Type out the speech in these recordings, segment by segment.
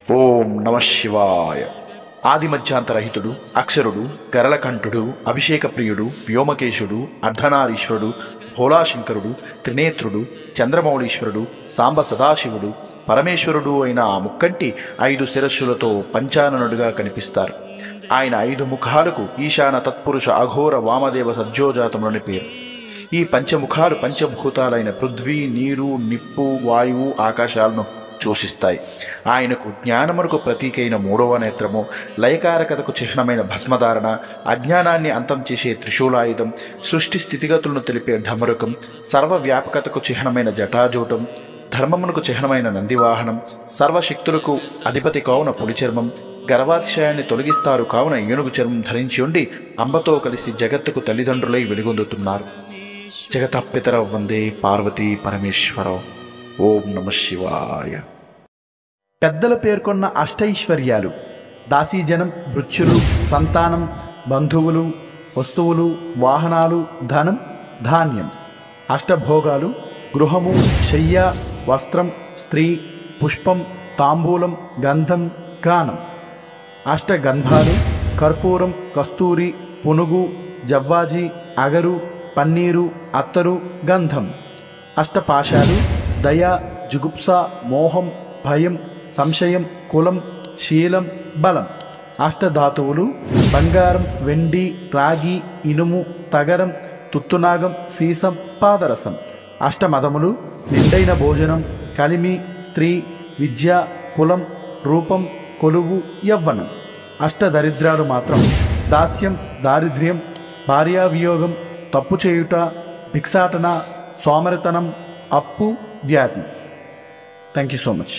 ఓం నమ శివాయ. ఆదిమధ్యాంతరహితుడు, అక్షరుడు, గరళకంఠుడు, అభిషేక ప్రియుడు, వ్యోమకేశుడు, అర్ధనారీశ్వరుడు, భోళాశంకరుడు, త్రినేత్రుడు, చంద్రమౌళీశ్వరుడు, సాంబ సదాశివుడు, పరమేశ్వరుడు అయిన ఆ ముక్కంటి 5 శిరస్సులతో పంచాననుడిగా కనిపిస్తారు. ఆయన 5 ముఖాలకు ఈశాన తత్పురుష అఘోర వామదేవ సజ్జోజాతములని పేరు. ఈ పంచముఖాలు పంచభూతాలైన పృథ్వీ, నీరు, నిప్పు, వాయువు, ఆకాశాలను సూచిస్తాయి. ఆయనకు జ్ఞానమునకు ప్రతీకైన 3వ నేత్రము, లయకారకతకు చిహ్నమైన భస్మధారణ, అజ్ఞానాన్ని అంతం చేసే త్రిశూలాయుధం, సృష్టి స్థితిగతులను తెలిపే ఢమరుకం, సర్వవ్యాపకతకు చిహ్నమైన జటాజూటం, ధర్మమునకు చిహ్నమైన నందివాహనం, సర్వశక్తులకు అధిపతి కావున పులిచర్మం, గర్వాతిశయాన్ని తొలగిస్తారు కావున ఏనుగు చర్మం ధరించి ఉండి అంబతో కలిసి జగత్తుకు తల్లిదండ్రులై వెలుగొందుతున్నారు. జగతపితరౌ వందే పార్వతీ పరమేశ్వరౌ. ఓం నమ శివాయ. పెద్దలు పేర్కొన్న అష్టైశ్వర్యాలు: దాసీజనం, భృత్యులు, సంతానం, బంధువులు, వస్తువులు, వాహనాలు, ధనం, ధాన్యం. అష్టభోగాలు: గృహము, శయ్య, వస్త్రం, స్త్రీ, పుష్పం, తాంబూలం, గంధం, గానం. అష్టగంధాలు: కర్పూరం, కస్తూరి, పునుగు, జవ్వాజి, అగరు, పన్నీరు, అత్తరు, గంధం. అష్టపాశాలు: దయ, జుగుప్స, మోహం, భయం, సంశయం, కులం, శీలం, బలం. అష్టధాతువులు: బంగారం, వెండి, రాగి, ఇనుము, తగరం, తుత్తునాగం, సీసం, పాదరసం. అష్టమదములు: నిండైన భోజనం, కలిమి, స్త్రీ, విద్య, కులం, రూపం, కొలువు, యవ్వనం. అష్టదరిద్రాలు మాత్రం: దాస్యం, దారిద్ర్యం, భార్యావియోగం, తప్పు చేయుట, భిక్షాటన, సోమరితనం, అప్పు, వ్యాధి. Thank you so much.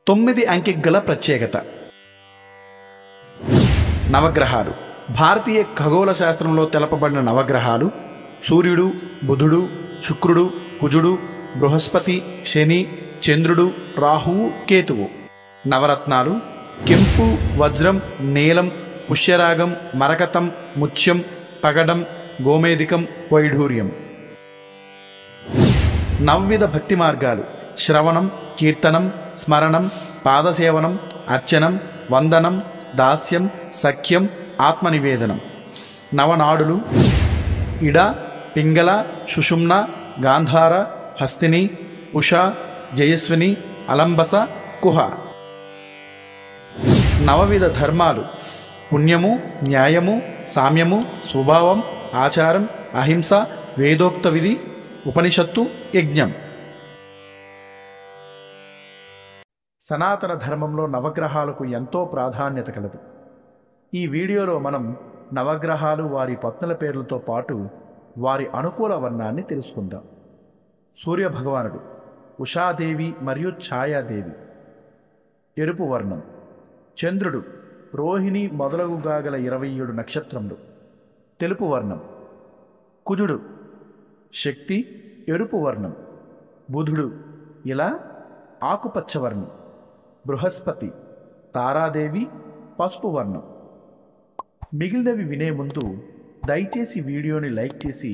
9 అంకెకు గల ప్రత్యేకత. నవగ్రహాలు. భారతీయ ఖగోళ శాస్త్రంలో తెలపబడిన నవగ్రహాలు: సూర్యుడు, బుధుడు, శుక్రుడు, కుజుడు, బృహస్పతి, శని, చంద్రుడు, రాహువు, కేతువు. నవరత్నాలు: కెంపు, వజ్రం, నీలం, పుష్యరాగం, మరకతం, ముత్యం, పగడం, గోమేదికం, వైఢూర్యం. నవవిధ భక్తి మార్గాలు: శ్రవణం, కీర్తనం, స్మరణం, పాదసేవనం, అర్చనం, వందనం, దాస్యం, సఖ్యం, ఆత్మనివేదనం. నవనాడులు: ఇడ, పింగళ, సుషుమ్న, గాంధార, హస్తిని, ఉష, జయస్విని, అలంబస, కుహ. నవవిధ ధర్మాలు: పుణ్యము, న్యాయము, సామ్యము, స్వభావం, ఆచారం, అహింస, వేదోక్త విధి, ఉపనిషత్తు, యజ్ఞం. సనాతన ధర్మంలో నవగ్రహాలకు ఎంతో ప్రాధాన్యత కలదు. ఈ వీడియోలో మనం నవగ్రహాలు, వారి పత్నుల పేర్లతో పాటు వారి అనుకూల వర్ణాన్ని తెలుసుకుందాం. సూర్యభగవానుడు: ఉషాదేవి మరియు ఛాయాదేవి, ఎరుపు వర్ణం. చంద్రుడు: రోహిణి మొదలగుగా గల 27 నక్షత్రములు, తెలుపు వర్ణం. కుజుడు: శక్తి, ఎరుపు వర్ణం. బుధుడు: ఇలా, ఆకుపచ్చ వర్ణం. బృహస్పతి: తారాదేవి, పసుపు వర్ణం. మిగిలినవి వినే ముందు దయచేసి వీడియోని లైక్ చేసి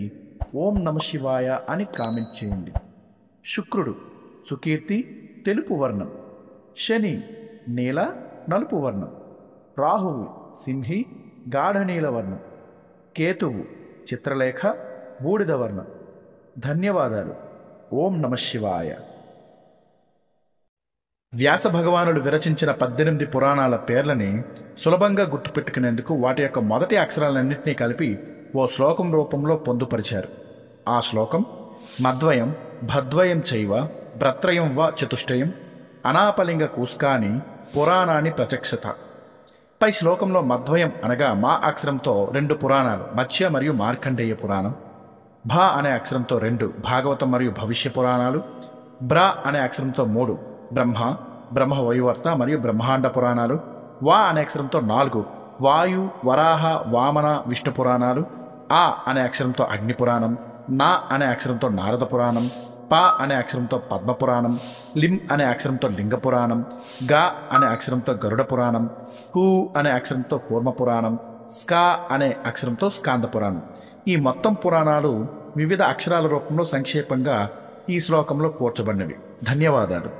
ఓం నమ శివాయ అని కామెంట్ చేయండి. శుక్రుడు: సుకీర్తి, తెలుపు వర్ణం. శని: నీల, నలుపు వర్ణం. రాహువు: సింహి, గాఢనీల వర్ణం. కేతువు: చిత్రలేఖ, బూడిద వర్ణం. ధన్యవాదాలు. ఓం నమ శివాయ. వ్యాస భగవానుడు విరచించిన 18 పురాణాల పేర్లని సులభంగా గుర్తుపెట్టుకునేందుకు వాటి యొక్క మొదటి అక్షరాలన్నింటినీ కలిపి ఓ శ్లోకం రూపంలో పొందుపరిచారు. ఆ శ్లోకం: మద్వయం భద్వయం చైవ భ్రత్రయం వా చతుష్టయం అనాపలింగ కూస్కాని పురాణాన్ని ప్రచక్షత. పై శ్లోకంలో మద్వయం అనగా మా అక్షరంతో 2 పురాణాలు, మత్స్య మరియు మార్కండేయ పురాణం. భా అనే అక్షరంతో 2 భాగవతం మరియు భవిష్య పురాణాలు. బ్రా అనే అక్షరంతో 3 బ్రహ్మ, బ్రహ్మ వైవర్త మరియు బ్రహ్మాండ పురాణాలు. వా అనే అక్షరంతో 4 వాయు, వరాహ, వామన, విష్ణు పురాణాలు. ఆ అనే అక్షరంతో అగ్ని పురాణం. నా అనే అక్షరంతో నారద పురాణం. పా అనే అక్షరంతో పద్మ పురాణం. లిం అనే అక్షరంతో లింగ పురాణం. గా అనే అక్షరంతో గరుడ పురాణం. కు అనే అక్షరంతో కూర్మ పురాణం. స్కా అనే అక్షరంతో స్కాంద పురాణం. ఈ మొత్తం పురాణాలు వివిధ అక్షరాల రూపంలో సంక్షేపంగా ఈ శ్లోకంలో కూర్చబడినవి. ధన్యవాదాలు.